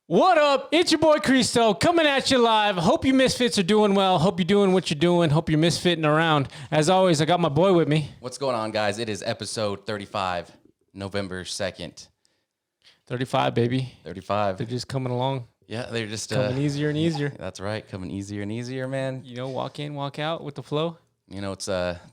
What up? It's your boy Cristo coming at you live. Hope you misfits are doing well. Hope you're doing what you're doing. Hope you're misfitting around. As always, I got my boy with me. What's going on, guys? It is episode 35, November 2nd. 35, baby. 35. They're just coming along. Yeah, they're just coming easier and easier. That's right, coming easier and easier, man. You know, walk in, walk out with the flow. You know, it's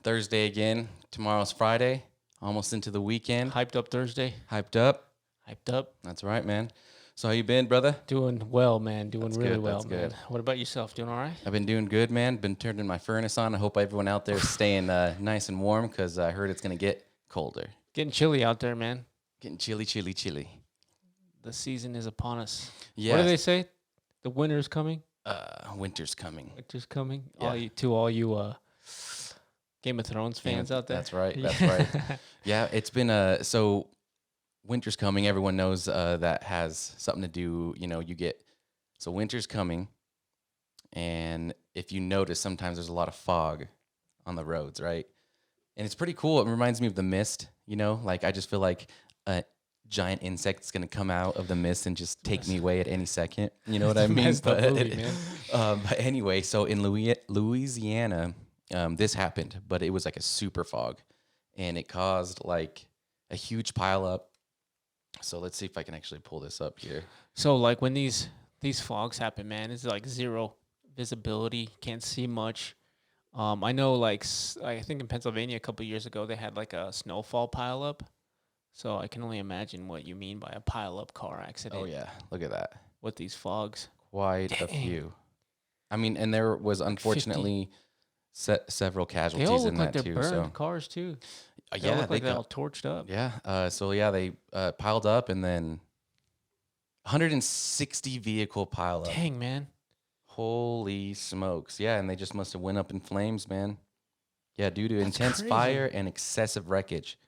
Thursday again. Tomorrow's Friday, almost into the weekend. Hyped up Thursday. Hyped up. Hyped up. That's right, man. So how you been, brother? Doing well, man. Doing That's really good, well, that's man. good. What about yourself? Doing all right? I've been doing good, man. Been turning my furnace on. I hope everyone out there is staying nice and warm because I heard it's going to get colder. Getting chilly out there, man. Getting chilly. The season is upon us. Yeah. What do they say? The winter's coming? Winter's coming. Winter's coming? Yeah. All you Game of Thrones fans out there? That's right. That's right. Yeah, it's been so winter's coming. Everyone knows that has something to do. You know, so winter's coming, and if you notice, sometimes there's a lot of fog on the roads, right? And it's pretty cool. It reminds me of the mist. You know, like I just feel like a giant insect's gonna come out of the mist and just take me away at any second. You know what I mean? But anyway, so in Louisiana, this happened, but it was like a super fog, and it caused like a huge pile up. So let's see if I can actually pull this up here. So like when these fogs happen, man, it's like zero visibility, can't see much. I know like I think in Pennsylvania a couple of years ago they had like a snowfall pile up. So I can only imagine what you mean by a pile up car accident. Oh yeah, look at that. With these fogs. Quite a few. I mean, and there was unfortunately several casualties they all look in like that they're too. burned cars too. They Yeah, look like they're all torched up. Yeah. So yeah, they piled up, and then 160 vehicle pile up. Dang, man. Holy smokes. Yeah, and they just must have went up in flames, man. Yeah, due to intense crazy. fire and excessive wreckage.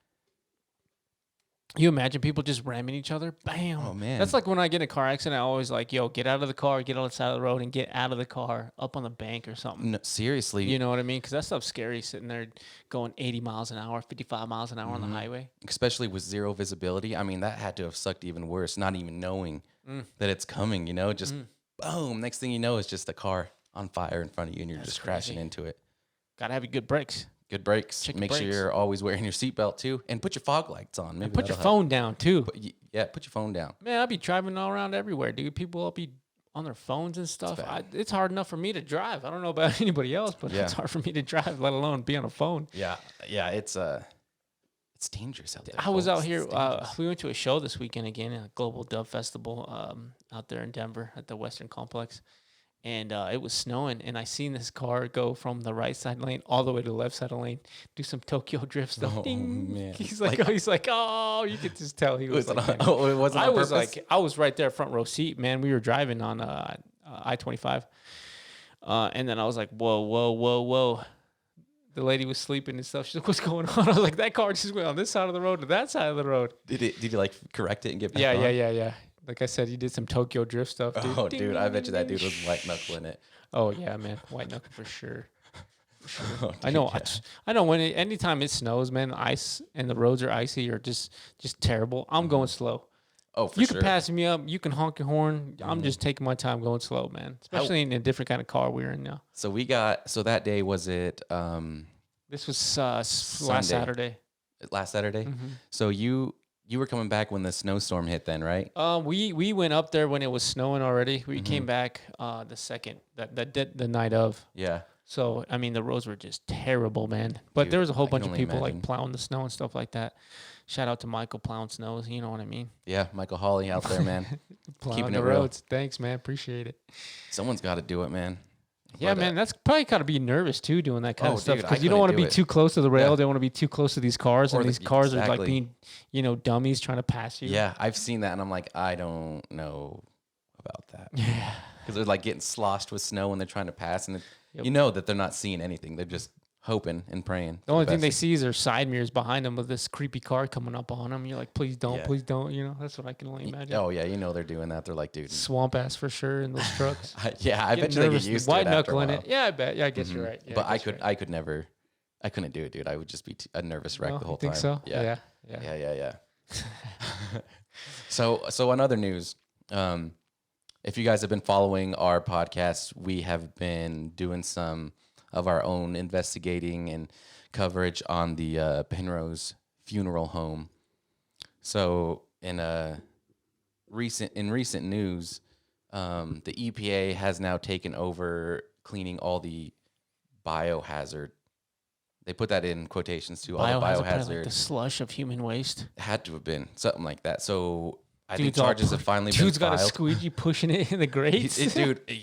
You imagine people just ramming each other? Bam. Oh, man. That's like when I get in a car accident, I always like, yo, get out of the car, get on the side of the road, and get out of the car up on the bank or something. No, seriously. You know what I mean? Because that stuff's scary, sitting there going 80 miles an hour, 55 miles an hour on the highway. Especially with zero visibility. I mean, that had to have sucked even worse, not even knowing that it's coming, you know? Just boom. Next thing you know, it's just a car on fire in front of you, and you're just crashing into it. Got to have your good brakes. Good brakes. Check your Make brakes. sure you're always wearing your seatbelt, too. And put your fog lights on. Maybe And put your that'll help. phone down, too. Put your phone down. Man, I'll be driving all around everywhere, dude. People will be on their phones and stuff. It's hard enough for me to drive. I don't know about anybody else, but it's hard for me to drive, let alone be on a phone. Yeah, it's dangerous out there. I was folks. out here. It's dangerous. We went to a show this weekend again, a Global Dub Festival out there in Denver at the Western Complex. And it was snowing, and I seen this car go from the right side lane all the way to the left side of the lane, do some Tokyo drift stuff. Oh, Ding. man. He's like, oh, you could just tell he was like, man. It wasn't on purpose? I was right there, front row seat, man. We were driving on I-25, and then I was like, whoa. The lady was sleeping and stuff. She's like, what's going on? I was like, that car just went on this side of the road to that side of the road. Did you like correct it and get back on? Yeah. Like I said, you did some Tokyo drift stuff, dude. Oh, dude, I bet you that dude was white knuckling it. Oh yeah, man, white knuckle for sure. Oh, I know. yeah. I know. Anytime it snows, man, the ice and the roads are icy or just terrible. I'm going slow. Oh, for You sure. can pass me up. You can honk your horn. I'm just taking my time going slow, man. Especially in a different kind of car we're in now. So that day, was it This was last Saturday. last Saturday? Mm-hmm. So you were coming back when the snowstorm hit then, right? We went up there when it was snowing already. We came back the night of. Yeah. So, I mean, the roads were just terrible, man. But Dude, there was a whole I bunch can of only people imagine. like plowing the snow and stuff like that. Shout out to Michael plowing snows. You know what I mean? Yeah, Michael Hawley out there, man. Plowing Keeping the it real. roads. Thanks, man. Appreciate it. Someone's got to do it, man. Yeah, But, man. That's probably got to be nervous, too, doing that kind Oh, of stuff. dude, I Because you don't want to couldn't be do it. too close to the rail. Yeah. They don't want to be too close to these cars. Or And the- these cars are like exactly. being, dummies trying to pass you. Yeah, I've seen that, and I'm like, I don't know about that. Yeah. Because they're like getting sloshed with snow when they're trying to pass, and Yep. you know that they're not seeing anything. They're just hoping and praying. The only thing they best. see is their side mirrors behind them with this creepy car coming up on them. You're like, please don't, Yeah. please don't. That's what I can only imagine. Oh yeah, you know they're doing that. They're like, dude. Swamp ass for sure in those trucks. Yeah, I bet you they get used to White it after a knuckling while. it. Yeah, I bet. Yeah, I guess you're right. Yeah, But I guess you're could, right. I could never, I couldn't do it, dude. I would just be a nervous wreck No, the whole you think time. so? Yeah. Yeah. So on other news, if you guys have been following our podcast, we have been doing some of our own investigating and coverage on the Penrose funeral home. So in recent news, the EPA has now taken over cleaning all the biohazard. They put that in quotations too. All the Biohazard, probably biohazard like the slush of human waste. had to have been something like that. So I think Dude's all charges have finally been Dude's got a filed. squeegee pushing it in the grates. Dude, Who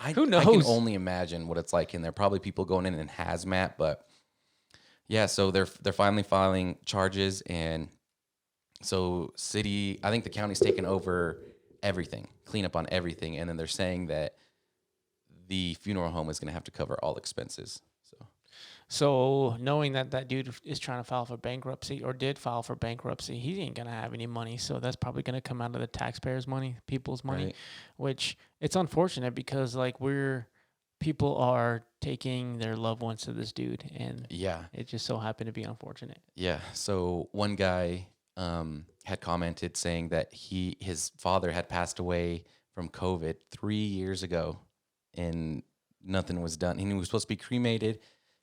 I can knows? only imagine what it's like in there. Probably people going in hazmat, but yeah. So they're finally filing charges, and so I think the county's taken over everything, clean up on everything, and then they're saying that the funeral home is going to have to cover all expenses. So knowing that that dude is trying to file for bankruptcy or did file for bankruptcy, he ain't gonna have any money. So that's probably gonna come out of the taxpayers' money, people's money, Right. which it's unfortunate because like people are taking their loved ones to this dude, and Yeah. it just so happened to be unfortunate. Yeah. So one guy had commented saying that his father had passed away from COVID 3 years ago, and nothing was done. He was supposed to be cremated,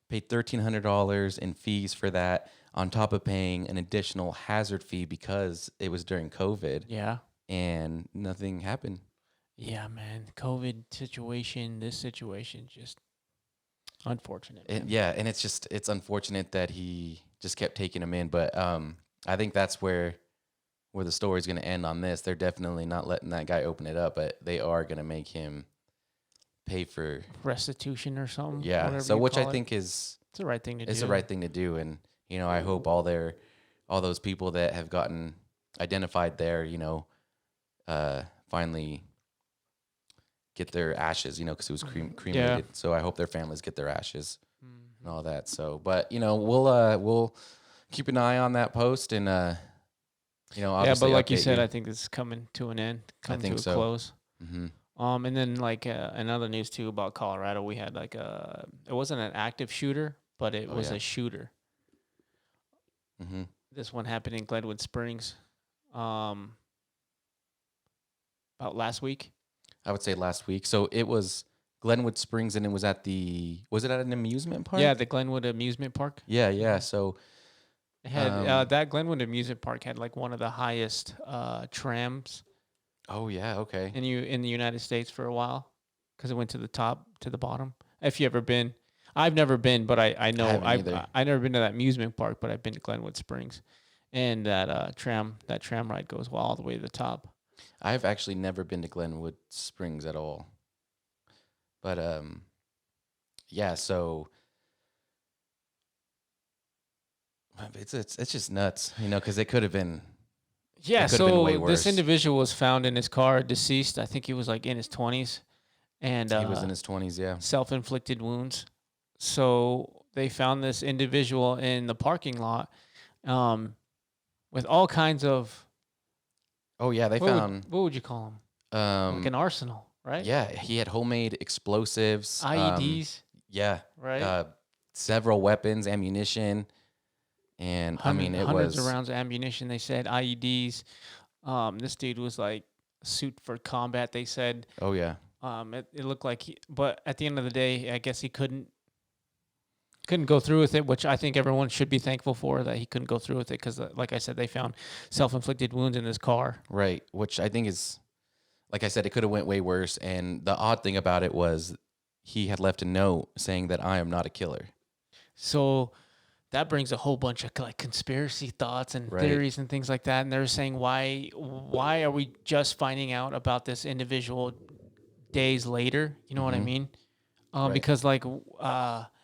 paid $1,300 in fees for that, on top of paying an additional hazard fee because it was during COVID, Yeah. and nothing happened. Yeah, man. COVID situation, this situation, just unfortunate. Man. And it's unfortunate that he just kept taking him in, but I think that's where the story's going to end on this. They're definitely not letting that guy open it up, but they are going to make him pay for Restitution or something. yeah. whatever So you which I call it. think is It's the right thing to do. the right thing to do, and I hope all those people that have gotten identified there, finally get their ashes, because it was cremated. Yeah. So I hope their families get their ashes Mhm. and all that. So, but we'll keep an eye on that post, and Yeah, but obviously like you update said, I think this is coming to an end, coming think to a so. close. Mm-hmm. And then like another news too about Colorado, we had like it wasn't an active shooter, but it was yeah. a shooter. Mm-hmm. This one happened in Glenwood Springs, about last week. I would say last week. So it was Glenwood Springs, and it was was it at an amusement park? Yeah, the Glenwood Amusement Park. Yeah. So It had that Glenwood Amusement Park had like one of the highest trams oh yeah, okay. in the United States for a while, because it went to the top to the bottom. If you ever been, I've never been, but I know haven't either. I've never been to that amusement park, but I've been to Glenwood Springs, and that tram ride goes all the way to the top. I've actually never been to Glenwood Springs at all. But yeah, so it's just nuts, because it could have been. Yeah, It could have been so way this worse. individual was found in his car, deceased. I think he was like in his 20s, and He was in his 20s, yeah. self-inflicted wounds. So they found this individual in the parking lot, with all kinds of Oh yeah, they found what would you call them? Like an arsenal, right? yeah, he had homemade explosives, IEDs, yeah, right? several weapons, ammunition, and it hundreds was of rounds of ammunition. They said IEDs. This dude was like suit for combat. They said. oh yeah, It looked like but at the end of the day, I guess he couldn't go through with it, which I think everyone should be thankful for, that he couldn't go through with it, because like I said, they found self-inflicted wounds in his car. right. Which I think is, like I said, it could have went way worse. And the odd thing about it was he had left a note saying that I am not a killer. So that brings a whole bunch of like conspiracy thoughts and Right. theories and things like that. And they're saying, why are we just finding out about this individual days later? You know what I Mhm. mean? Right. Because like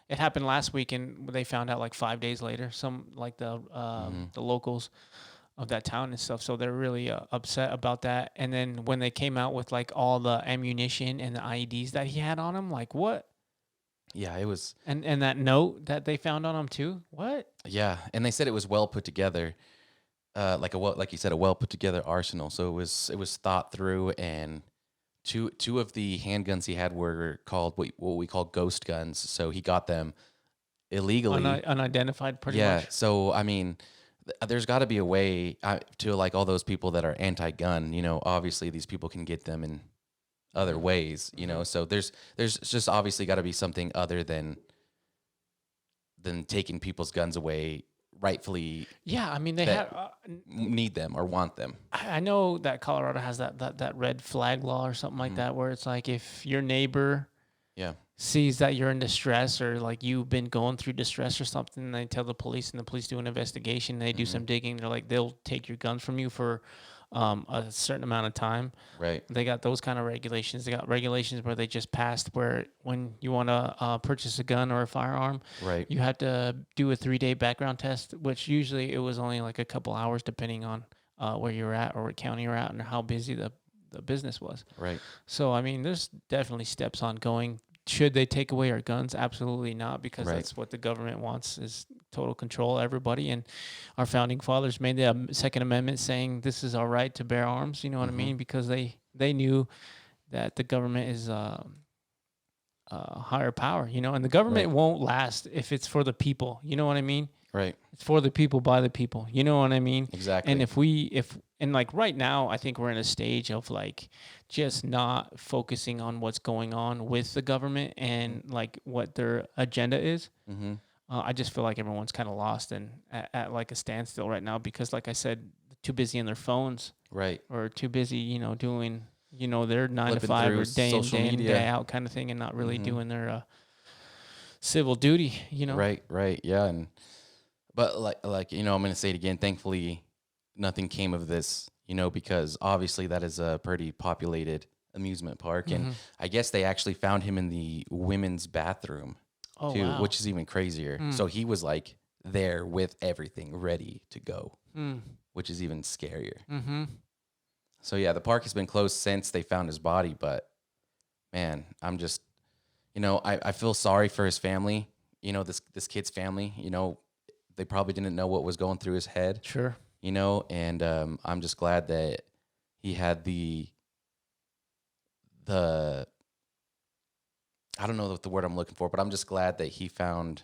it happened last week, and they found out like 5 days later. Some like the locals of that town and stuff. So they're really upset about that. And then when they came out with like all the ammunition and the IEDs that he had on him, like what? Yeah, it was. And that note that they found on him too. What? Yeah, and they said it was well put together, like you said, a well put together arsenal. So it was thought through, and two of the handguns he had were called what we call ghost guns. So he got them illegally, Unidentified, pretty yeah. much. So there's got to be a way to like all those people that are anti-gun. Obviously these people can get them and other ways, you know. So there's just obviously got to be something other than taking people's guns away rightfully Yeah, I mean they that had. need them or want them. I know that Colorado has that red flag law or something like that, where it's like if your neighbor Yeah. sees that you're in distress or like you've been going through distress or something, and they tell the police, and the police do an investigation. They do some digging. They're like they'll take your guns from you for a certain amount of time. Right. They got those kind of regulations. They got regulations where they just passed where when you want to purchase a gun or a firearm, Right. you have to do a 3-day background test, which usually it was only like a couple hours depending on where you're at or what county you're at and how busy the business was. Right. So, I mean, there's definitely steps ongoing. Should they take away our guns? Absolutely not, because Right. that's what the government wants is total control of everybody. And our founding fathers made the Second Amendment saying this is our right to bear arms. You know what I mean? Because they knew that the government is higher power, you know, and the government won't last if it's for the people. You know what I mean? Right. It's for the people by the people. You know what I mean? Exactly. And and like right now, I think we're in a stage of like just not focusing on what's going on with the government and like what their agenda is. I just feel like everyone's kind of lost and at like a standstill right now because, like I said, too busy in their phones, Right. or too busy, you know, doing their 9 to Flipping 5 through or day in social day in media. day out kind of thing, and not really doing their civil duty. You know, Right. Right. Yeah. But like you know, I'm gonna say it again. Thankfully, nothing came of this. You know, because obviously that is a pretty populated amusement park, and I guess they actually found him in the women's bathroom Oh too, wow. which is even crazier. So he was like there with everything ready to go, which is even scarier. So yeah, the park has been closed since they found his body, but man, I'm just, you know, I feel sorry for his family. You know, this kid's family. You know, they probably didn't know what was going through his head. Sure. You know, and I'm just glad that he had the I don't know what the word I'm looking for, but I'm just glad that he found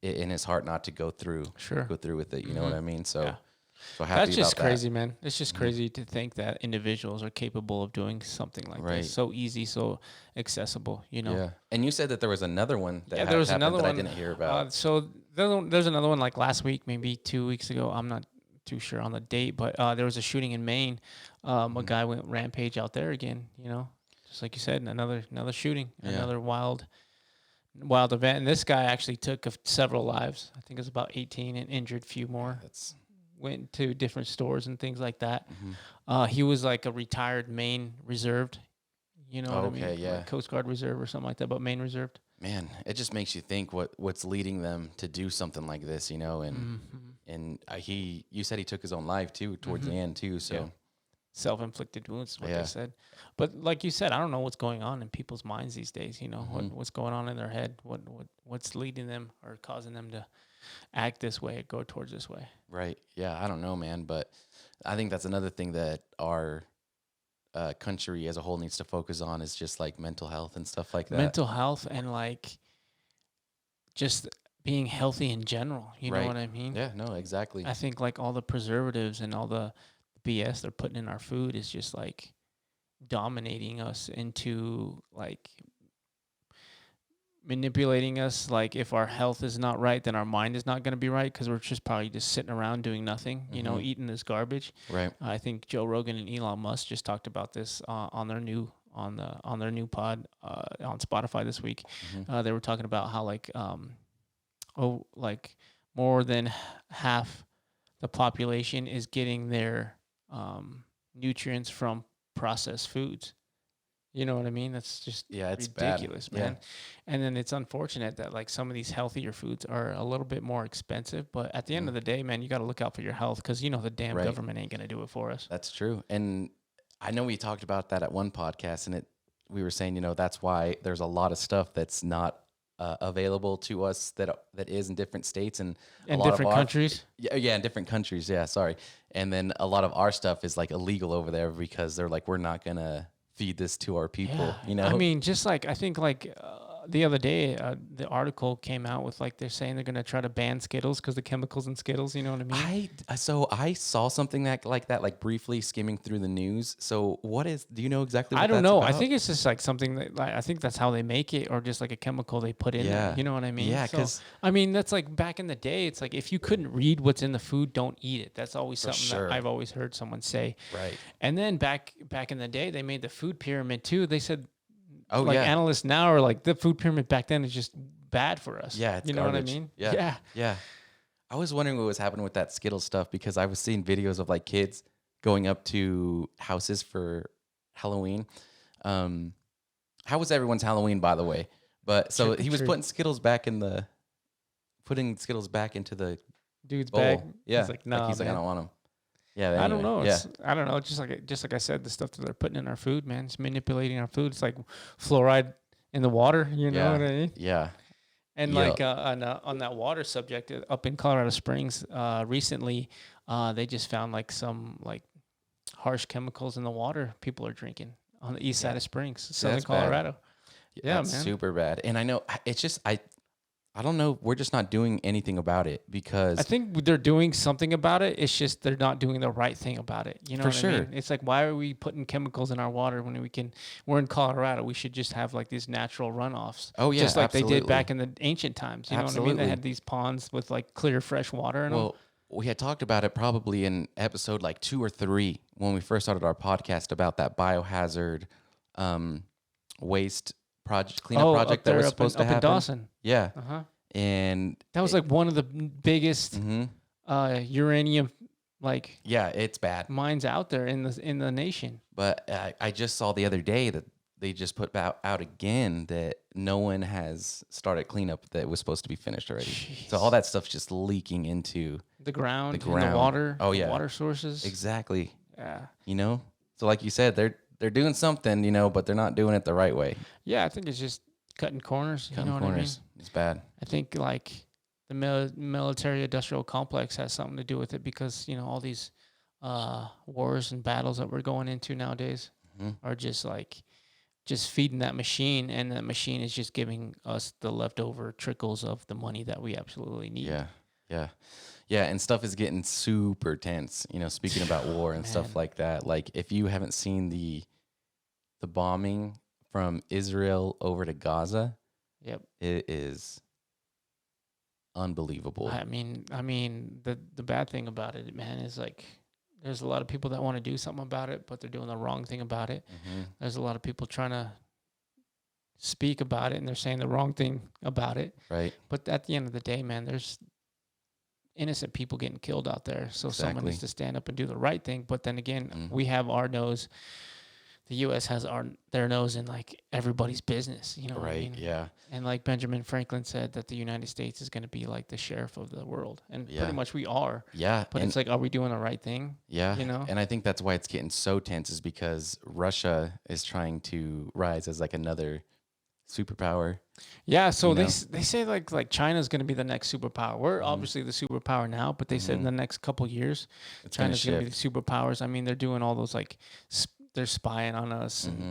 it in his heart not to go through with it. You know what I mean? So, Yeah. so happy That's just about crazy, man. It's just crazy to think that individuals are capable of doing something like Right. this. So easy, so accessible, you know? Yeah. And you said that there was another one that There was happened another that one I didn't hear about. So there's another one like last week, maybe 2 weeks ago. I'm not too sure on the date, but there was a shooting in Maine. A guy went rampage out there again, you know? Just like you said, another shooting, another wild event. And this guy actually took several lives. I think it was about 18 and injured a few more. That's Went to different stores and things like that. He was like a retired Maine reserved, you know what I mean? Okay, yeah. Like Coast Guard reserve or something like that, but Maine reserved. man, it just makes you think what's leading them to do something like this, you know, and you said he took his own life too towards the end too, so Yeah. Self-inflicted wounds, is what Yeah. they said. But like you said, I don't know what's going on in people's minds these days. You know, what's going on in their head? What's leading them or causing them to act this way, go towards this way? right. Yeah, I don't know, man, but I think that's another thing that our country as a whole needs to focus on is just like mental health and stuff like that. Mental health and like just being healthy in general. You know Right. what I mean? Yeah, no, exactly. I think like all the preservatives and all the BS they're putting in our food is just like dominating us into like manipulating us. Like if our health is not right, then our mind is not going to be right because we're just probably just sitting around doing nothing, you know, eating this garbage. Right. I think Joe Rogan and Elon Musk just talked about this on their new pod on Spotify this week. They were talking about how like more than half the population is getting their nutrients from processed foods. You know what I mean? That's just It's bad. ridiculous, man. And then it's unfortunate that like some of these healthier foods are a little bit more expensive, but at the end of the day, man, you got to look out for your health because you know the damn Right. government ain't gonna do it for us. That's true. And I know we talked about that at one podcast, and we were saying, you know, that's why there's a lot of stuff that's not available to us that is in different states and a In lot of different our- countries. Yeah, in different countries. Yeah, sorry. And then a lot of our stuff is like illegal over there because they're like, we're not gonna feed this to our people. Yeah. You know. I mean, just like I think like the other day, the article came out with like they're saying they're gonna try to ban Skittles because the chemicals in Skittles. You know what I mean? I saw something like that, like briefly skimming through the news. So do you know exactly I what don't that's know. I about? think it's just like something that like, I think that's how they make it, or just like a chemical they put in there. Yeah. You know what I mean? Yeah, So because I mean, that's like back in the day. It's like if you couldn't read what's in the food, don't eat it. That's always for something that sure. I've always heard someone say. Right. And then back in the day, they made the food pyramid too. They said Oh like yeah. analysts now are like the food pyramid back then is just bad for us. Yeah, it's You know what I garbage. mean? Yeah. Yeah. Yeah. I was wondering what was happening with that Skittles stuff because I was seeing videos of like kids going up to houses for Halloween. Um, how was everyone's Halloween, by the way? But so Trick or he was treat. putting Skittles back into the Dude's bowl. bag. Yeah, He's like, nah, he's like, I man. don't want them. Yeah. I don't Anyway, know. yeah, It's I don't know. Just like I said, the stuff that they're putting in our food, man. It's manipulating our food. It's like fluoride in the water. You know yeah, what I mean? yeah, And yeah. like on that water subject, up in Colorado Springs, recently, they just found like some like harsh chemicals in the water people are drinking on the east side Yeah. of Springs, See, Southern that's bad. Colorado. Yeah, That's man. super bad. And I know it's just I don't know. We're just not doing anything about it I because think they're doing something about it. It's just they're not doing the right thing about it. You know For what I sure. mean? It's like why are we putting chemicals in our water when we're in Colorado. We should just have like these natural runoffs. Oh, yeah, Just like they did absolutely. back in the ancient times. You know what I mean? They Absolutely. had these ponds with like clear fresh water in them. well, we had talked about it probably in episode like 2 or 3 when we first started our podcast about that biohazard waste project cleanup project up that there was up supposed in, to up in happen. Dawson. Yeah, Uh-huh. and That was like one of the biggest uranium like yeah, it's bad. mines out there in the nation. But I just saw the other day that they just put out again that no one has started cleanup that was supposed to be finished already. So all that stuff's just leaking into The ground, and ground. the water, Oh, the yeah. water sources. exactly, Yeah. So like you said, they're doing something, but they're not doing it the right way. Yeah, I think it's just cutting corners. Cutting you know corners. what It's bad. I mean? I think like the military industrial complex has something to do with it because, all these wars and battles that we're going into nowadays Mhm. are just feeding that machine, and that machine is just giving us the leftover trickles of the money that we absolutely need. Yeah, yeah, yeah. And stuff is getting super tense. Speaking about war and stuff Man. like that. Like if you haven't seen the bombing from Israel over to Gaza, Yep. it is unbelievable. I mean, the bad thing about it, man, is like there's a lot of people that want to do something about it, but they're doing the wrong thing about it. Mhm. There's a lot of people trying to speak about it, and they're saying the wrong thing about it. Right? But at the end of the day, man, there's innocent people getting killed out there. So someone Exactly. needs to stand up and do the right thing. But then again, Mhm. we have our nose. The U.S. has their nose in like everybody's business. You know what I Right? mean? Yeah. And like Benjamin Franklin said, that the United States is going to be like the sheriff of the world, and Yeah. pretty much we are. Yeah. But and it's like, are we doing the right thing? yeah, you know? and I think that's why it's getting so tense is because Russia is trying to rise as like another superpower. Yeah. So You know? they say like China's going to be the next superpower. We're obviously the superpower now, but they said in the next couple years, It's gonna China's going to be shift. the superpowers. I mean, they're doing all those like they're spying on us, Mm-hmm.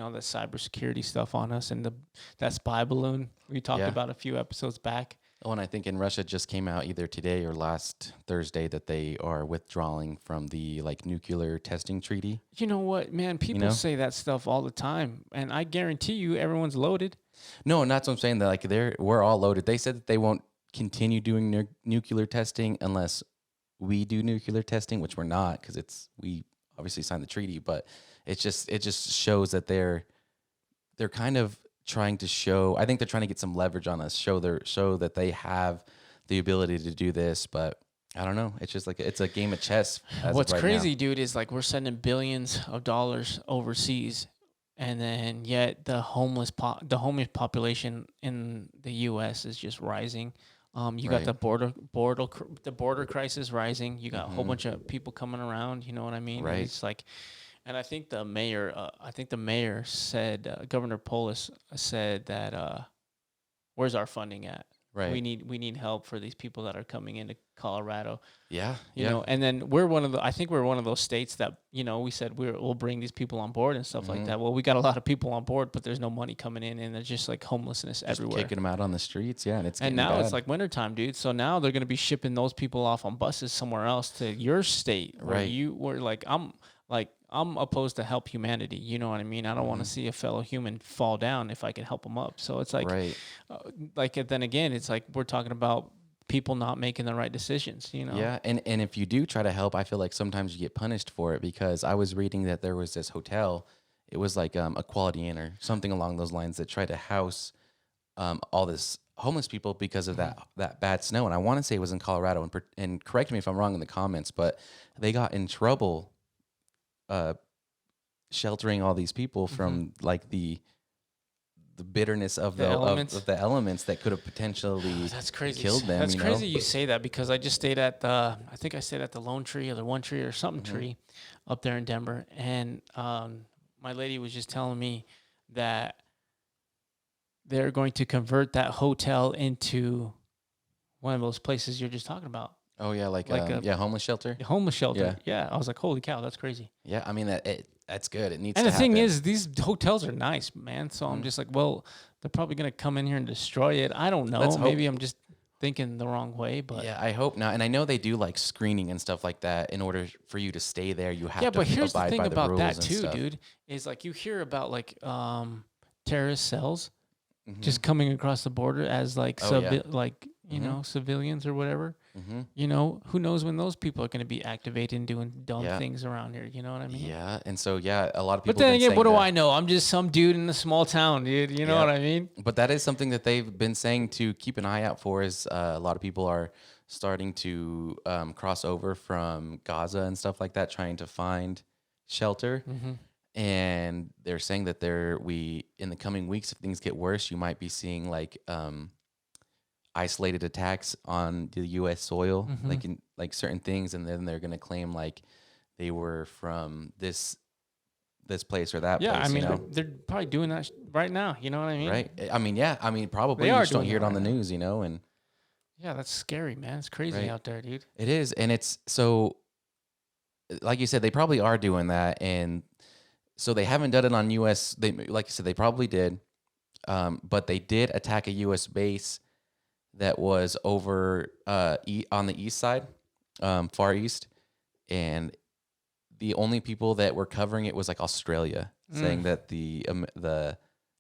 and the cybersecurity stuff on us, and that spy balloon we talked Yeah. about a few episodes back. Oh, and I think in Russia just came out either today or last Thursday that they are withdrawing from the like nuclear testing treaty. You know what, man? People know? say that stuff all the time, and I guarantee you, everyone's loaded. No, and that's what I'm saying. That like we're all loaded. They said that they won't continue doing nuclear testing unless we do nuclear testing, which we're not because we obviously signed the treaty. But it just shows that they're kind of trying to show. I think they're trying to get some leverage on us. Show that they have the ability to do this, but. I don't know. It's just like it's a game of chess. What's right crazy, now. dude, is like we're sending billions of dollars overseas, and then yet the homeless population in the U.S. is just rising. You got Right. the border crisis rising. You got a whole bunch of people coming around. You know what I mean? And Right. it's like, and I think the mayor said, Governor Polis said that, where's our funding at? Right. We need help for these people that are coming into Colorado. Yeah. You Yeah. know, and then I think we're one of those states that, you know, we said we'll bring these people on board and stuff like Mhm. that. Well, we got a lot of people on board, but there's no money coming in, and there's just like homelessness Just everywhere. kicking them out on the streets. Yeah. And it's And getting now it's bad. like wintertime, dude. So now they're gonna be shipping those people off on buses somewhere else to your state where Right. you were like I'm opposed to help humanity. You know what I mean? I don't want to Mhm. see a fellow human fall down if I can help them up. So it's Right. like then again, it's like we're talking about people not making the right decisions. You know? Yeah, and if you do try to help, I feel like sometimes you get punished for it because I was reading that there was this hotel, it was like a Quality Inn or something along those lines that tried to house all this homeless people because of that bad snow, and I want to say it was in Colorado, and correct me if I'm wrong in the comments, but they got in trouble uh, sheltering all these people from like the bitterness of The elements. of the elements that could have potentially That's crazy. killed them. That's you crazy know? you say that because I just stayed at I think I stayed at the Lone Tree or the One Tree or something tree up there in Denver. And my lady was just telling me that they're going to convert that hotel into one of those places you're just talking about. Oh yeah, like Like a homeless shelter. homeless shelter. Yeah. Yeah. I was like, holy cow, that's crazy. Yeah, I mean that's good. It needs And to the thing happen. is, these hotels are nice, man. So I'm just like, well, they're probably going to come in here and destroy it. I don't know. Let's hope. Maybe I'm just thinking the wrong way, but Yeah, I hope not. And I know they do like screening and stuff like that. In order for you to stay there, you have yeah, to but here's the abide thing by the about rules that and too, stuff. dude. Is like you hear about like terrorist cells Mhm. just coming across the border as like Oh, yeah. like you know civilians or whatever. Mm-hmm. You know, who knows when those people are going to be activated and doing dumb Yeah. things around here. You know what I mean? Yeah, and so yeah, a lot of people. But then have been again, what saying do that- I know? I'm just some dude in a small town, dude. You know Yeah. what I mean? But that is something that they've been saying to keep an eye out for. Is a lot of people are starting to cross over from Gaza and stuff like that, trying to find shelter. Mm-hmm. And they're saying that in the coming weeks, if things get worse, you might be seeing like isolated attacks on the U.S. soil, like in like certain things, and then they're gonna claim like they were from this place or that Yeah, place. I mean, you know? they're probably doing that right now. You know what I mean? Right? I mean, yeah. I mean, probably They you are just don't doing hear it it on the right now. news, you know, and Yeah, that's scary, man. It's crazy Right. out there, dude. it is, and it's so. Like you said, they probably are doing that, and so they haven't done it on U.S. They, like you said, they probably did, but they did attack a U.S. base that was over on the east side, far east, and the only people that were covering it was like Australia, saying that the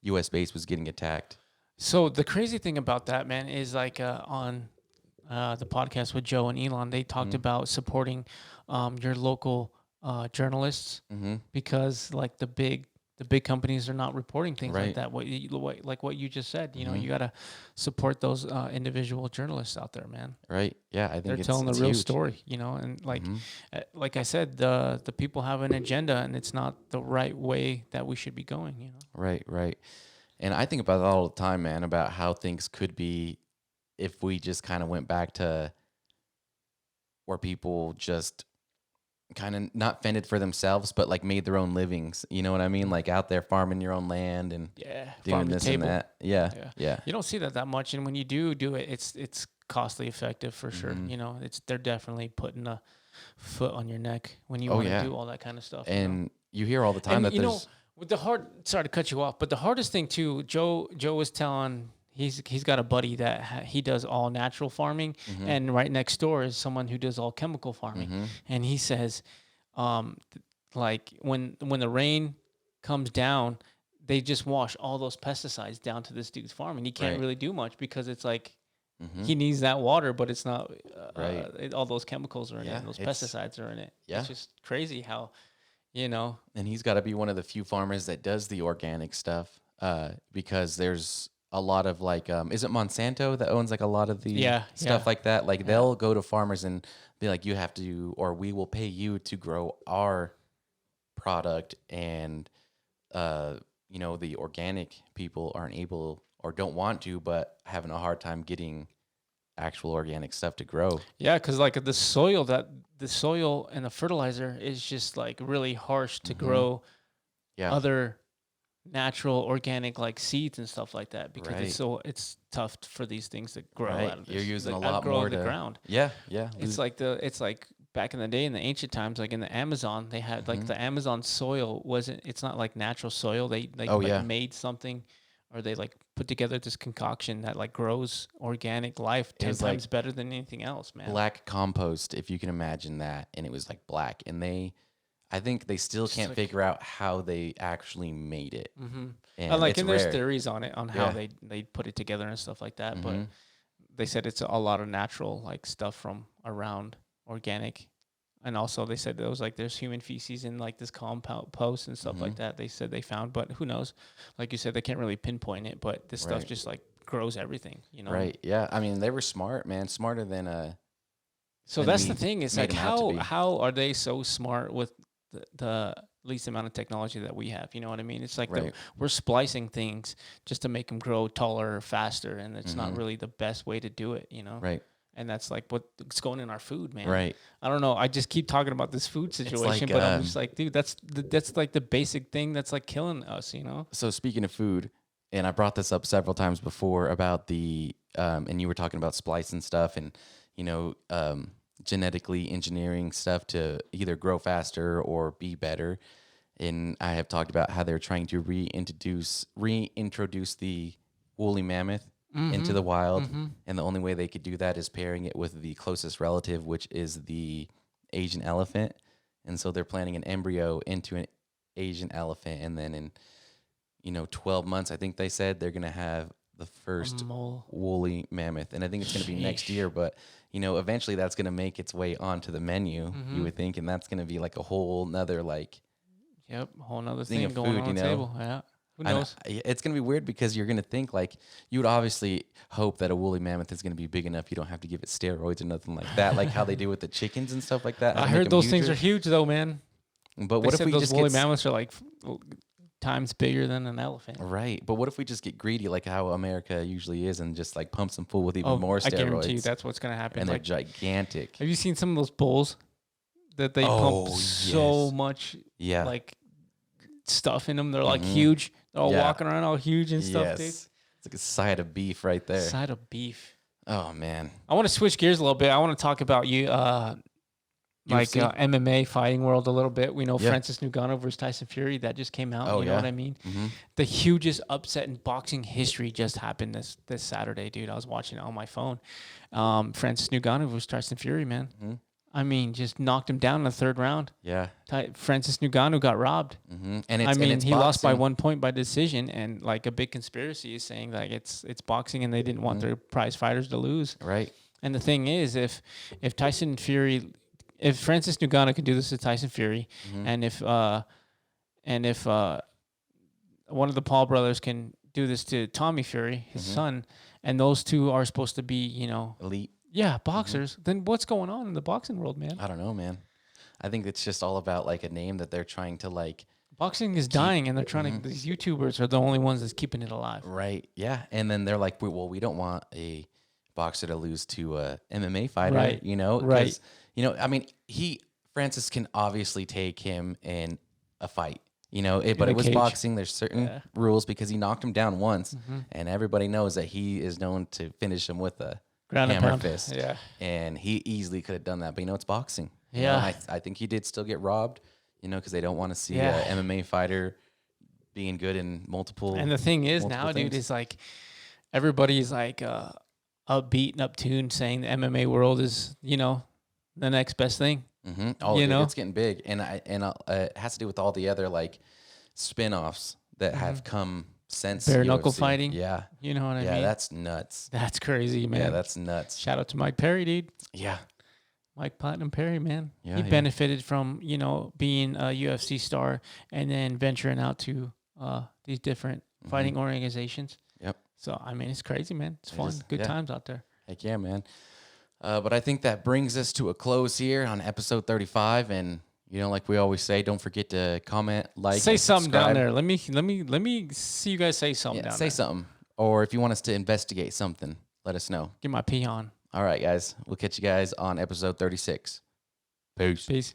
U.S. base was getting attacked. So the crazy thing about that, man, is like on the podcast with Joe and Elon, they talked about supporting your local journalists because like the big companies are not reporting things like Right. that. Like what you just said, you know, you got to support those individual journalists out there, man. Right? Yeah, I think They're it's, telling the it's real huge. story, you know, and like I said, the people have an agenda, and it's not the right way that we should be going, you know. Right, right. And I think about that all the time, man, about how things could be if we just kind of went back to where people just kind of not fended for themselves, but like made their own livings. You know what I mean? Like out there farming your own land and Yeah, doing farm to this table. and that. Yeah, Yeah. yeah. You don't see that much, and when you do it, it's costly effective for sure. You know, they're definitely putting a foot on your neck when you Oh, want to yeah. do all that kind of stuff. you know? And you hear all the time And that you know, there's with the hard, sorry to cut you off, but the hardest thing too, Joe was telling he's got a buddy that he does all natural farming, and right next door is someone who does all chemical farming, and he says, like when the rain comes down, they just wash all those pesticides down to this dude's farm, and he can't Right. really do much because it's like. He needs that water, but it's not. Right. All those chemicals are in Yeah, it. Those it's- pesticides are in it. yeah. It's just crazy how, you know. and he's got to be one of the few farmers that does the organic stuff because there's a lot of like is it Monsanto that owns like a lot of the stuff yeah. like that, like they'll go to farmers and be like, you have to, or we will pay you to grow our product, and you know, the organic people aren't able or don't want to, but having a hard time getting actual organic stuff to grow. Yeah, because like the soil and the fertilizer is just like really harsh to grow Yeah. other natural organic like seeds and stuff like that because Right. it's tough for these things to grow Right. out of You're this using a like lot outgrow more the to. ground. Yeah. Yeah. It's like back in the day in the ancient times, like in the Amazon, they had like Mhm. the Amazon soil wasn't it's not like natural soil. They Oh like yeah. made something or they like put together this concoction that like grows organic life It 10 was like times better than anything else, man. black compost, if you can imagine that, and it was like black, and I think they still Just can't like figure out how they actually made it, mm-hmm. And and like it's and there's rare. theories on it on how Yeah. they put it together and stuff like that, but Hmm. they said it's a lot of natural like stuff from around organic. And also they said there was like there's human feces in like this compound post and stuff Hmm. like that. They said they found, but who knows? Like you said, they can't really pinpoint it, but this stuff Right. just like grows everything, you know? Right. Yeah. I mean, they were smart, man. Smarter So than that's the we thing. Is made like them out to be. how are they so smart with the least amount of technology that we have? You know what I mean? It's like Right. we're splicing things just to make them grow taller or faster, and it's not Hmm. really the best way to do it, you know? Right. And that's like what's going in our food, man. Right. I don't know. I just keep talking about this food It's situation, like but I'm just like, dude, that's like the basic thing that's like killing us, you know? so speaking of food, and I brought this up several times before about and you were talking about splice and stuff, and you know, genetically engineering stuff to either grow faster or be better. And I have talked about how they're trying to reintroduce the woolly mammoth into Mm-hmm. the wild, Mm-hmm. and the only way they could do that is pairing it with the closest relative, which is the Asian elephant. And so they're planting an embryo into an Asian elephant, and then in 12 months, I think they said they're gonna have the first Mole. woolly mammoth, and I think it's gonna be next Sheesh. year. But eventually that's gonna make its way onto the menu. Mm-hmm. You would think, and that's gonna be like a whole nother like Yep. Whole nother thing thing of going food. on the table. Yeah. Who I know, knows? it's gonna be weird because you're gonna think like you would obviously hope that a woolly mammoth is gonna be big enough you don't have to give it steroids or nothing like that, like how they do with the chickens and stuff like that. How I to make heard them those things huger. are huge though, man. But They what if said we those just woolly get mammoths are like times bigger than an elephant. right? But what if we just get greedy like how America usually is and just like pump them full with even Oh, more I guarantee you steroids? that's what's gonna happen. And they're Like, gigantic. have you seen some of those bulls that they pump Oh, so yes. much Yeah. like stuff in them? They're like Mhm. huge. They're all Yeah. walking around all huge and stuff, dude. Yes. It's like a side of beef right there. Side of beef. Oh man. I want to switch gears a little bit. I want to talk about you, like UFC? MMA fighting world a little bit. We know Yeah. Francis Ngannou versus Tyson Fury that just came out. Oh, You know yeah. what I mean? Mhm. The hugest upset in boxing history just happened this Saturday, dude. I was watching it on my phone. Francis Ngannou versus Tyson Fury, man. Mhm. I mean, just knocked him down in the third round. Yeah. Francis Ngannou got robbed. Hmm. And I mean, it's he lost by boxing. 1 point by decision, and like a big conspiracy is saying like it's boxing, and they didn't want their prize fighters to lose. Right. And the thing is, if Tyson Fury, if Francis Ngannou could do this to Tyson Fury, Mhm. and if one of the Paul brothers can do this to Tommy Fury, his son, and those two are supposed to be, Elite. yeah, boxers, then what's going on in the boxing world, man? I don't know, man. I think it's just all about like a name that they're trying to like. Boxing is dying, and they're trying to. These YouTubers are the only ones that's keeping it alive. Right. Yeah. And then they're like, well, we don't want a boxer to lose to a MMA fighter, Right. 'cause, Right. I mean, Francis can obviously take him in a fight, but a it was cage. boxing. There's certain Yeah. rules because he knocked him down once, and everybody knows that he is known to finish him with a Ground and hammer pound. fist. Yeah. And he easily could have done that, but it's boxing. Yeah. I think he did still get robbed, because they don't want to see Yeah. a MMA fighter being good in multiple. And the thing is multiple now, dude, things. is like everybody's like upbeat and uptuned, saying the MMA world is the next best thing. Mm-hmm. Oh, You dude, know? it's getting big, and it has to do with all the other like spin-offs that have come since Bare knuckle UFC. fighting. Yeah, You know what I yeah, mean? that's nuts. That's crazy, man. Yeah, that's nuts. Shout out to Mike Perry, dude. Yeah, Mike Platinum Perry, man. Yeah, He yeah. benefited from, being a UFC star and then venturing out to these different fighting organizations. Yep. So, I mean, it's crazy, man. It's It fun. is, Good yeah. times out there. heck yeah, man. But I think that brings us to a close here on episode 35, and like we always say, don't forget to comment, like, Say and something down subscribe. there. Let me see you guys say something Yeah, down say there. something, or if you want us to investigate something, let us know. Get my pee on. All right, guys, we'll catch you guys on episode 36. Peace. Peace.